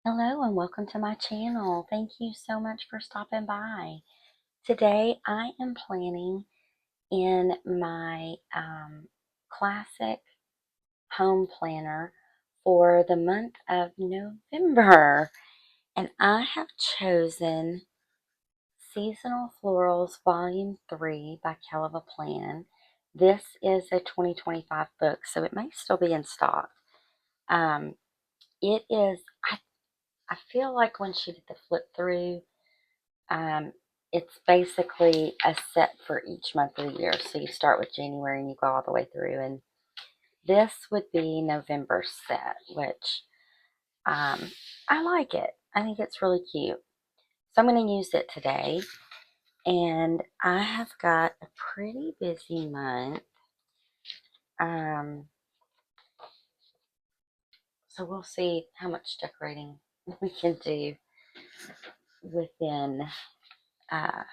Hello and welcome to my channel. Thank you so much for stopping by. Today I am planning in my classic home planner for the month of November, and I have chosen Seasonal Florals Volume 3 by Kell Plan. This is a 2025 book, so it may still be in stock. Um, it is, I feel like when she did the flip through, Um, it's basically a set for each month of the year. So you start with January and you go all the way through. And this would be November's set, which I like it. I think it's really cute. So I'm going to use it today. And I have got a pretty busy month. Um, so we'll see how much decorating we can do within uh,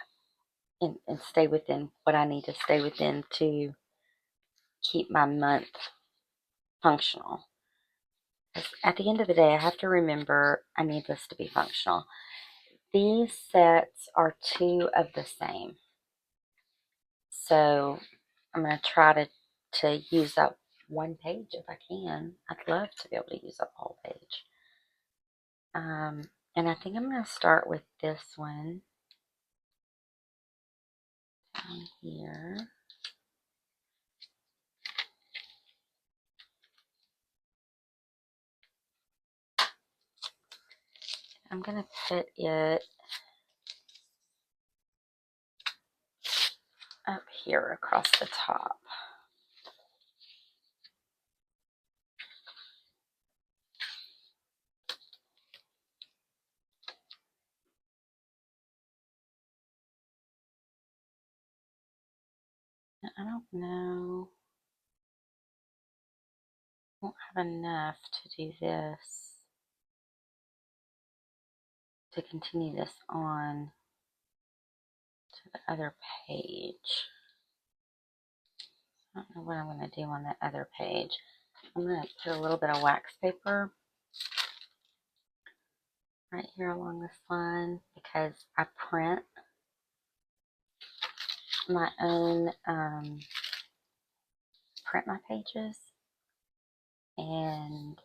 and stay within what I need to stay within to keep my month functional. At the end of the day, I have to remember I need this to be functional. These sets are two of the same. So I'm going to try to use up one page if I can. I'd love to be able to use up the whole page. And I think I'm going to start with this one down here. I'm going to put it up here across the top. I don't know. I won't have enough to do this, to continue this on to the other page. I don't know what I'm going to do on that other page. I'm going to put a little bit of wax paper right here along this line because I print my own, print my pages, and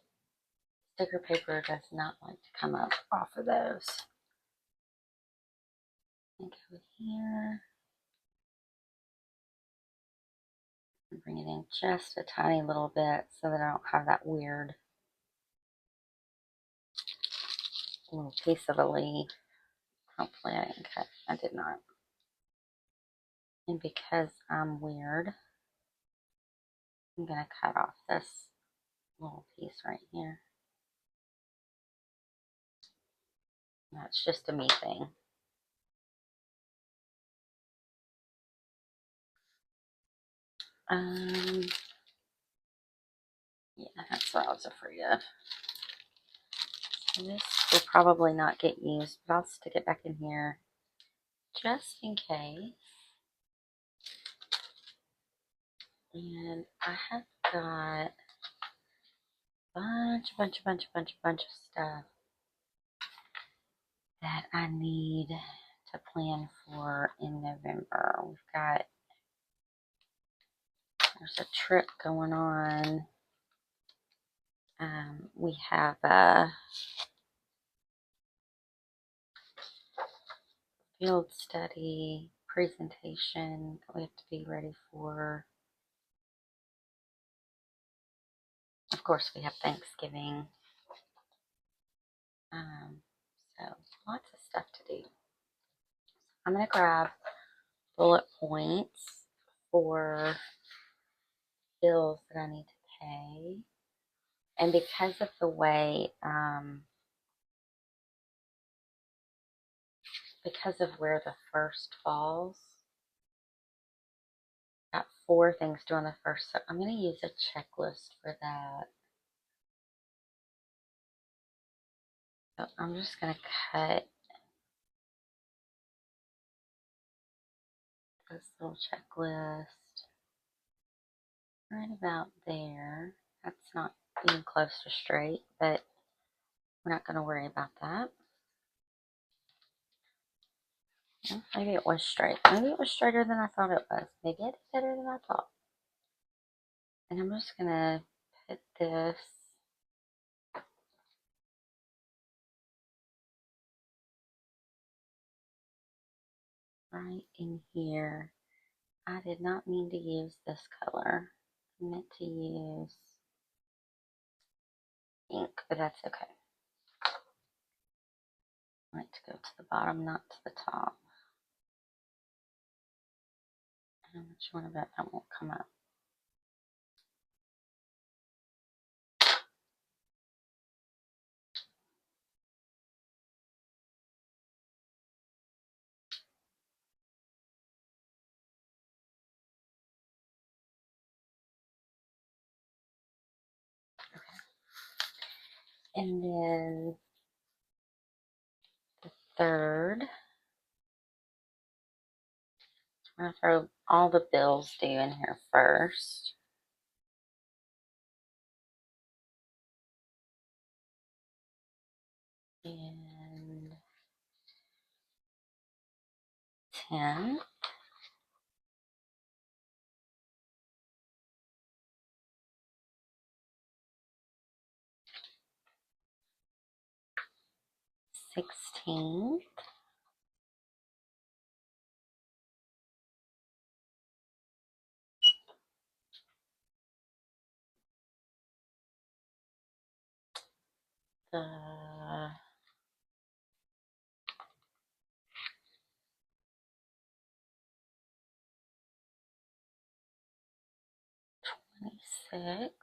sticker paper does not like to come up off of those. And go here and bring it in just a tiny little bit so that I don't have that weird little piece of a leaf. Hopefully I didn't cut. I did not. And because I'm weird, I'm going to cut off this little piece right here. That's just a me thing. Yeah, that's what I was afraid of. So this will probably not get used, but I'll stick it back in here just in case. And I have got a bunch of stuff that I need to plan for in November. There's a trip going on. We have a field study presentation that we have to be ready for. Of course, we have Thanksgiving. So lots of stuff to do. I'm going to grab bullet points for bills that I need to pay. And because of the way, because of where the first falls, got 4 things due on the first, so I'm going to use a checklist for that. So I'm just going to cut this little checklist right about there. That's not even close to straight, but we're not going to worry about that. Well, maybe it was straight. Maybe it was straighter than I thought it was. Maybe I did better than I thought. And I'm just going to put this right in here. I did not mean to use this color. I meant to use ink, but that's okay. I want it to go to the bottom, not to the top. How much you want to bet that won't come up? And then the third, we're going to throw all the bills due in here first. And 10. $16. The 26.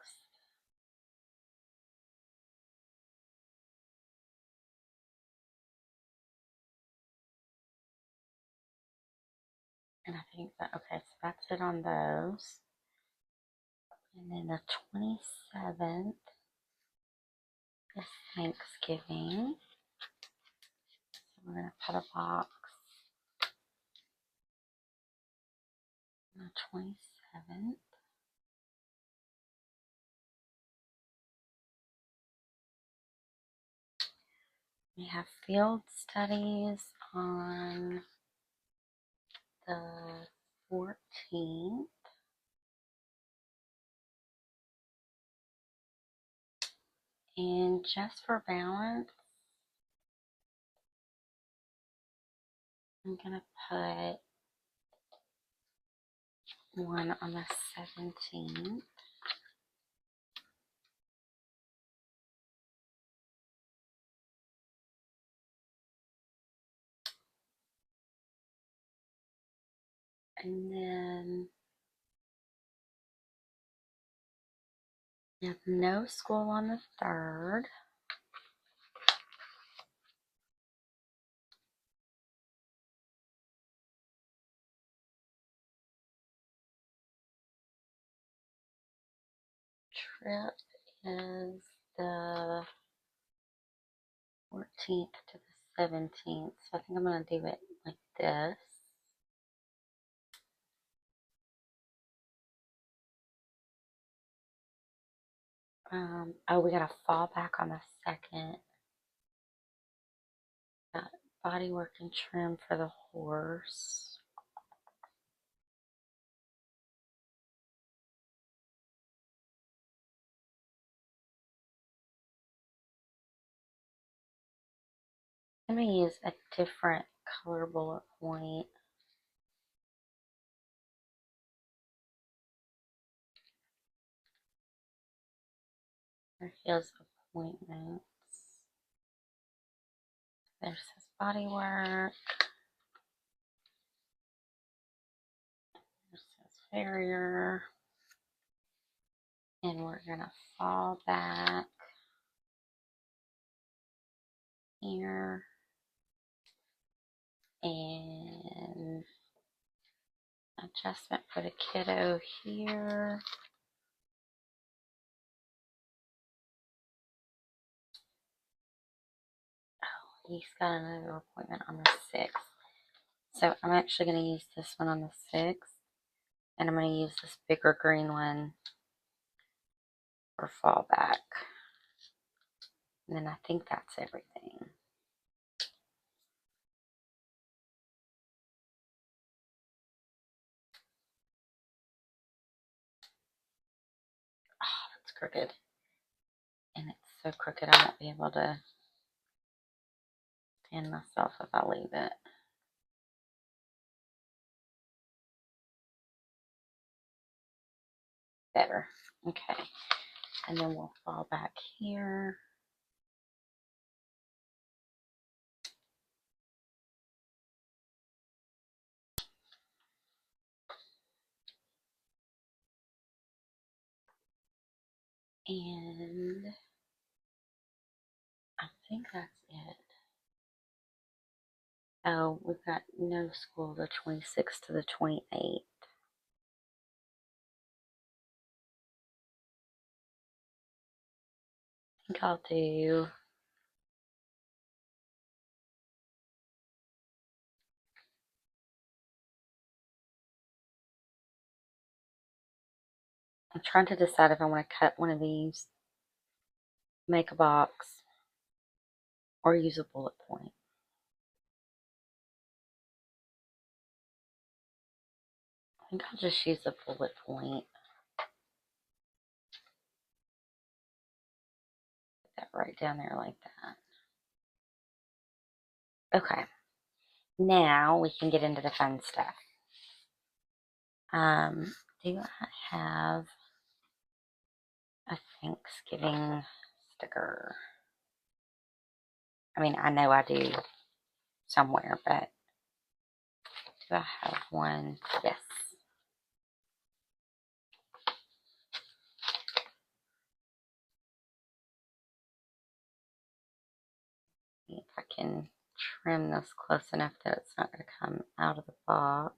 And I think that, okay, so that's it on those. And then the 27th is Thanksgiving. So we're going to put a box on the 27th. We have field studies on the 14th. And just for balance, I'm going to put one on the 17th. And then we have no school on the 3rd. Trip is the 14th to the 17th. So I think I'm going to do it like this. Oh, we got a fall back on the 2nd. Got body work and trim for the horse. I'm going to use a different color bullet point. For his appointments. There's his body work. There's his farrier. And we're going to fall back here. And adjustment for the kiddo here. Oh, he's got another appointment on the 6th. So I'm actually going to use this one on the 6th. And I'm going to use this bigger green one for fallback. And then I think that's everything. Oh, that's crooked. And it's so crooked I won't be able to stand myself if I leave it. Better. Okay. And then we'll fall back here. And I think that's it. Oh, we've got no school the 26th to the 28th. I think I'll do I'm trying to decide if I want to cut one of these, make a box, or use a bullet point. I think I'll just use a bullet point. Put that right down there like that. Okay. Now we can get into the fun stuff. Do I have a Thanksgiving sticker? I mean, I know I do somewhere, but do I have one? Yes. See if I can trim this close enough that it's not going to come out of the box.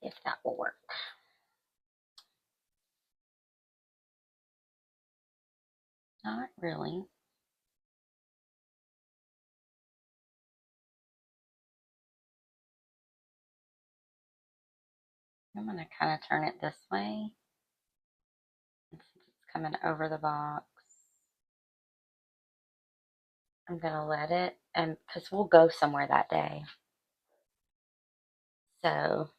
See if that will work. Not really. I'm going to kind of turn it this way. And since it's coming over the box, I'm going to let it, and because we'll go somewhere that day. So,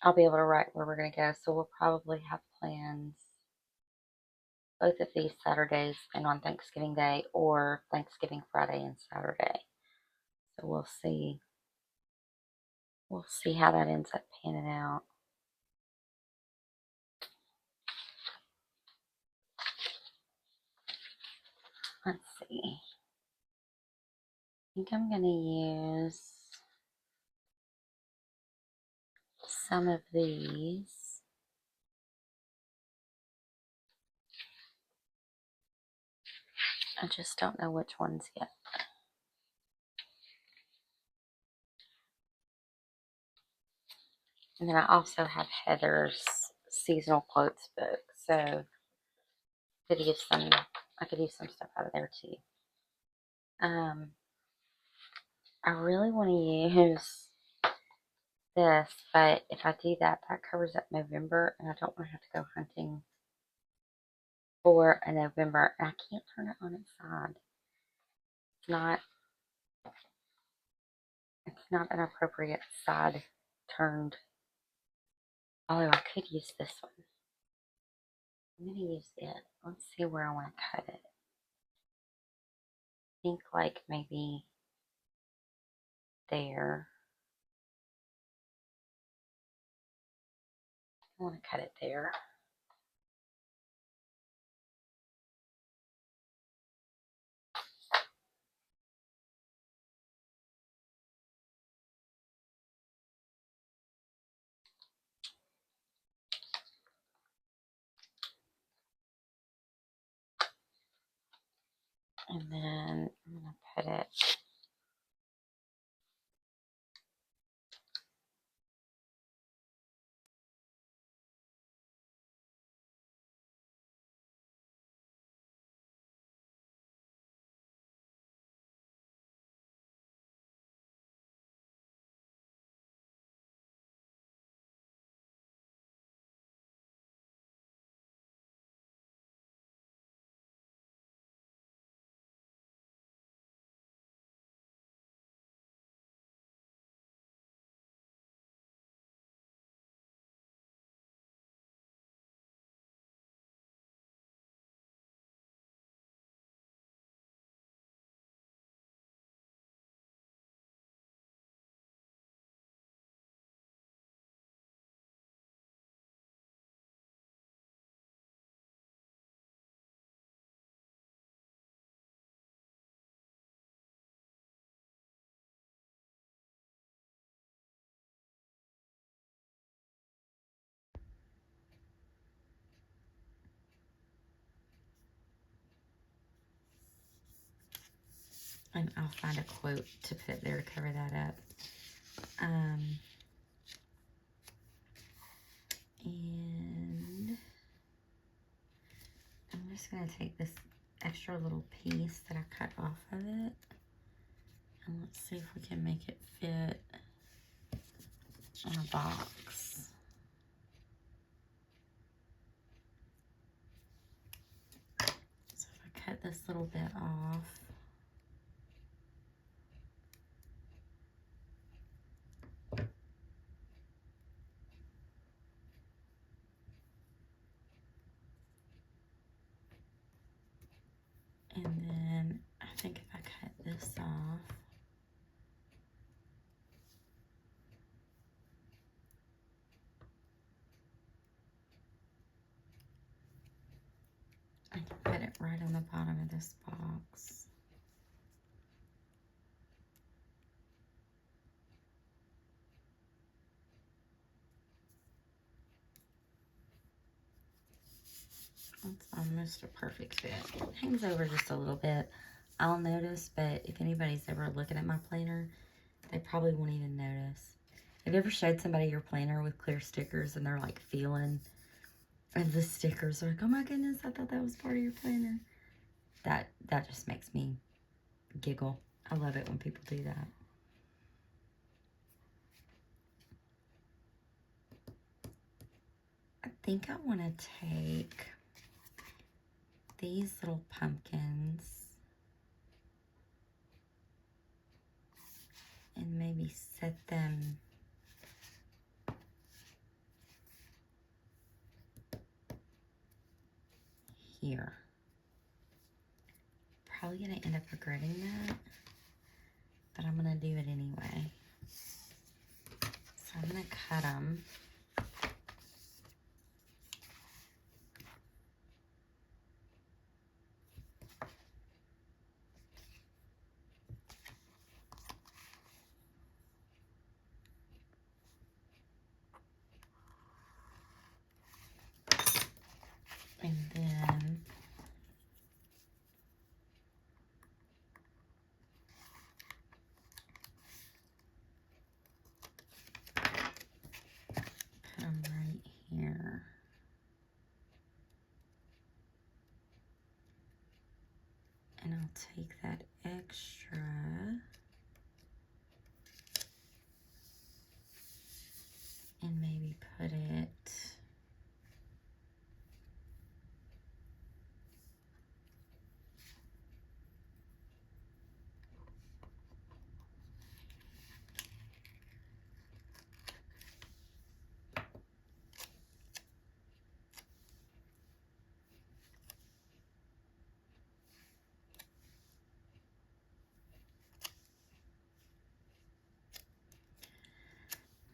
I'll be able to write where we're going to go. So we'll probably have plans both of these Saturdays and on Thanksgiving Day, or Thanksgiving Friday and Saturday. So we'll see. We'll see how that ends up panning out. Let's see. I think I'm going to use some of these. I just don't know which ones yet. And then I also have Heather's seasonal quotes book, so I could use some stuff out of there too. I really want to use this, but if I do that, that covers up November, and I don't want to have to go hunting for a November, and I can't turn it on its side. It's not an appropriate side turned. Although I could use this one. I'm going to use it. Let's see where I want to cut it. I think like maybe there. I want to cut it there. And then I'm going to And I'll find a quote to put there to cover that up. And I'm just going to take this extra little piece that I cut off of it. And let's see if we can make it fit on a box. So if I cut this little bit off, and then I think if I cut this off, I can put it right on the bottom of this box. It's almost a perfect fit. It hangs over just a little bit. I'll notice, but if anybody's ever looking at my planner, they probably won't even notice. Have you ever showed somebody your planner with clear stickers and they're like feeling of the stickers? They're like, oh my goodness, I thought that was part of your planner. That just makes me giggle. I love it when people do that. I think I want to take these little pumpkins and maybe set them here. Probably gonna end up regretting that, but I'm gonna do it anyway. So I'm gonna cut them. And then put them right here. And I'll take that extra and maybe put it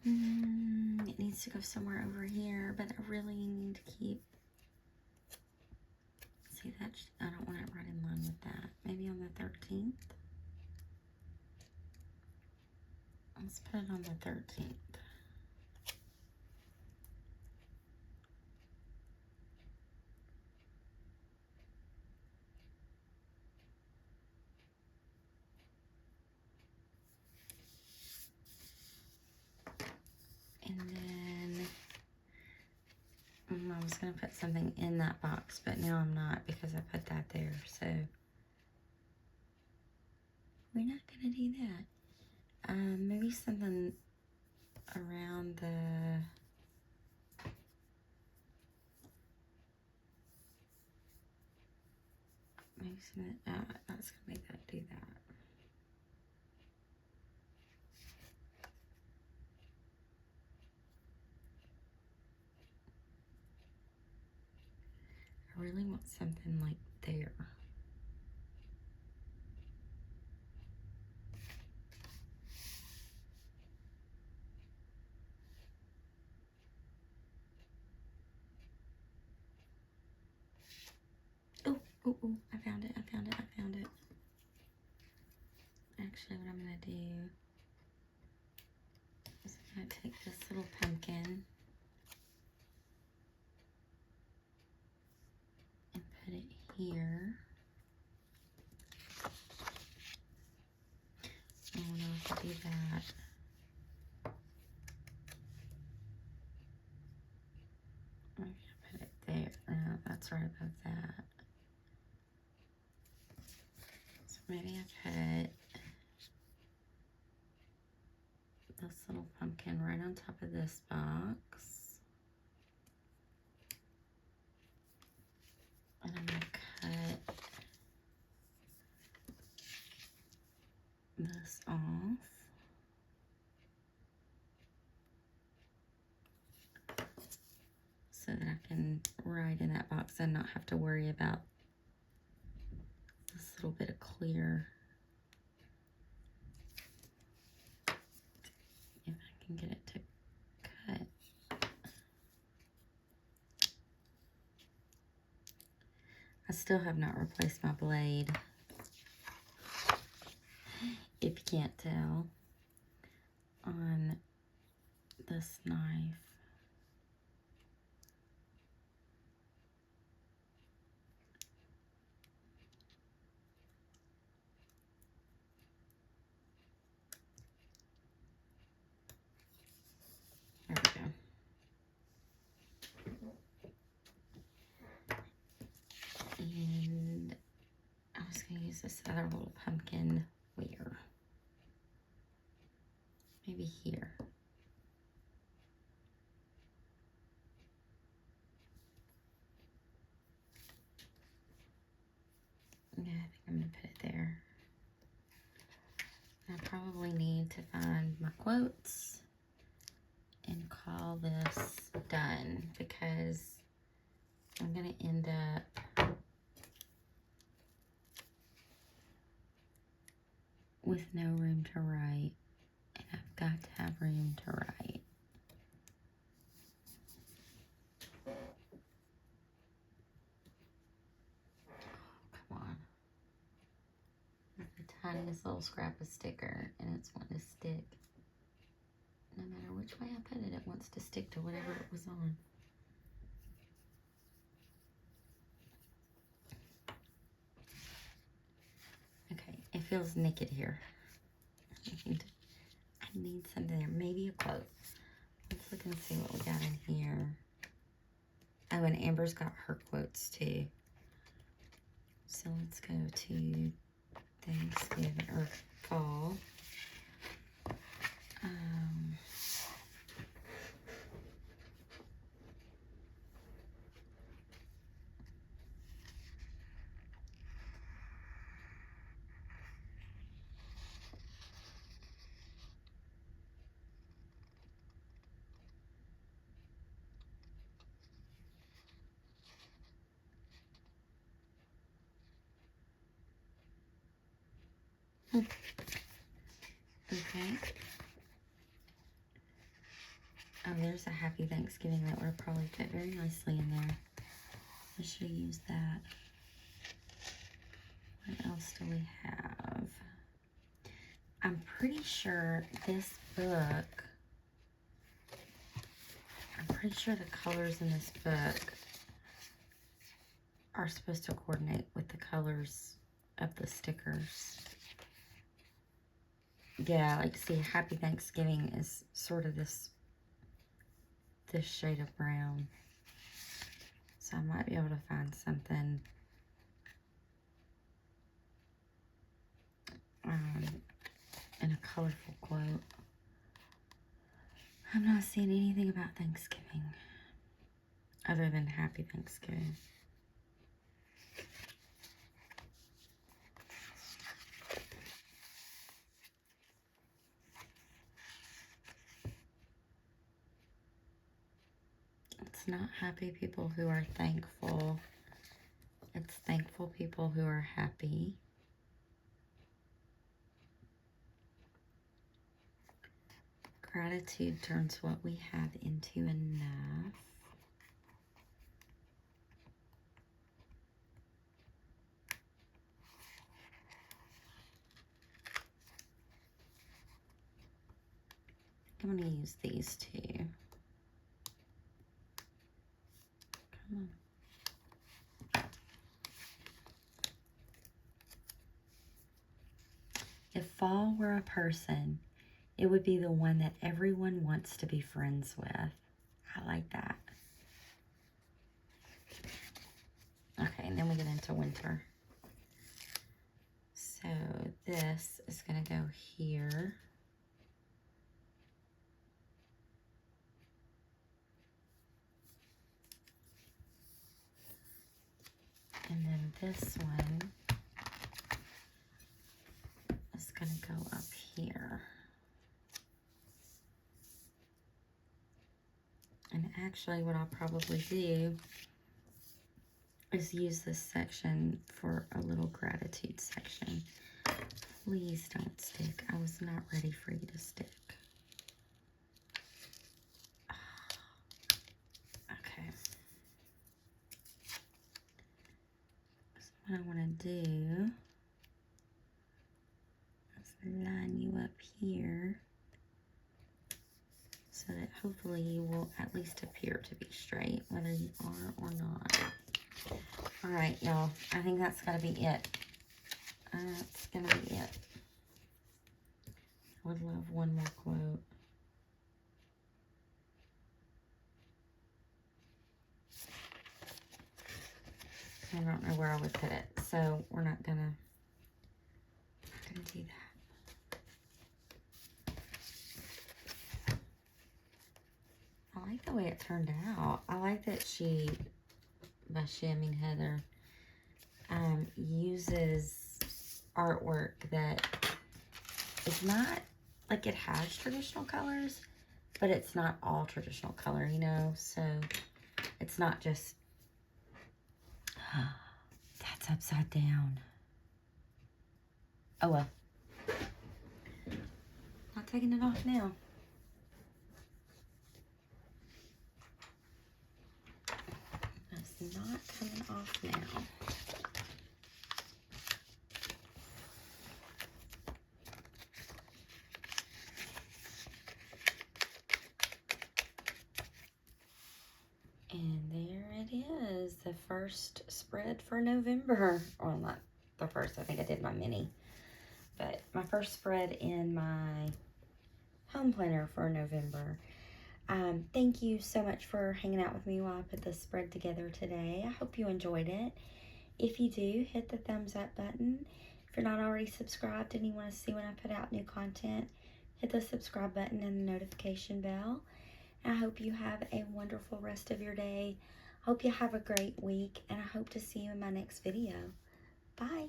it needs to go somewhere over here, but I really need to keep, see that, I don't want it right in line with that. Maybe on the 13th. Let's put it on the 13th. And then I was going to put something in that box, but now I'm not because I put that there. So we're not going to do that. Maybe something around the, maybe something, that's going to make that do that. I really want something like there. Oh, oh, oh, I found it, I found it, I found it. Actually, what I'm going to do is I'm going to take this little pumpkin and put it here. to do that. I'm going to put it there. No, that's right above that. So maybe I put this little pumpkin right on top of this box. And I'm going to cut this off. So that I can write in that box and not have to worry about this little bit of clear. If I can get it to cut. I still have not replaced my blade, if you can't tell, on this knife. There we go. And I was going to use this other little pumpkin where? Maybe here. Yeah, I think I'm going to put it there. I probably need to find my quotes and call this done because I'm going to end up with no room to write, and I've got to have room to write. Come on. The tiniest little scrap of sticker, and it's wanting to stick. No matter which way I put it, it wants to stick to whatever it was on. Okay, it feels naked here. I need something there. Maybe a quote. Let's look and see what we got in here. Oh, and Amber's got her quotes too. So let's go to Thanksgiving or fall. Okay. Oh, there's a Happy Thanksgiving that would probably fit very nicely in there. I should use that. What else do we have? I'm pretty sure this book, I'm pretty sure the colors in this book are supposed to coordinate with the colors of the stickers. Yeah, like see, Happy Thanksgiving is sort of this shade of brown. So I might be able to find something in a colorful quote. I'm not seeing anything about Thanksgiving other than Happy Thanksgiving. It's not happy people who are thankful. It's thankful people who are happy. Gratitude turns what we have into enough. I'm going to use these two. Come on. If fall were a person, it would be the one that everyone wants to be friends with. I like that. Okay, and then we get into winter. So this is going to go here. And then this one is going to go up here. And actually what I'll probably do is use this section for a little gratitude section. Please don't stick. I was not ready for you to stick. Okay. So what I want to do is line you up here so that hopefully you will at least appear to be straight, whether you are or not. All right, y'all. I think that's got to be it. That's going to be it. I would love one more quote. I don't know where I would put it, so we're not gonna do that. I like the way it turned out. I like that she, by Shamming Heather, uses artwork that is not, like, it has traditional colors, but it's not all traditional color, you know? So it's not just, that's upside down. Oh well. Not taking it off now. It's not coming off now. And there it is, the first spread for November. Well, not the first, I think I did my mini. But my first spread in my home planner for November. Thank you so much for hanging out with me while I put this spread together today. I hope you enjoyed it. If you do, hit the thumbs up button. If you're not already subscribed and you want to see when I put out new content, hit the subscribe button and the notification bell. I hope you have a wonderful rest of your day. Hope you have a great week, and I hope to see you in my next video. Bye.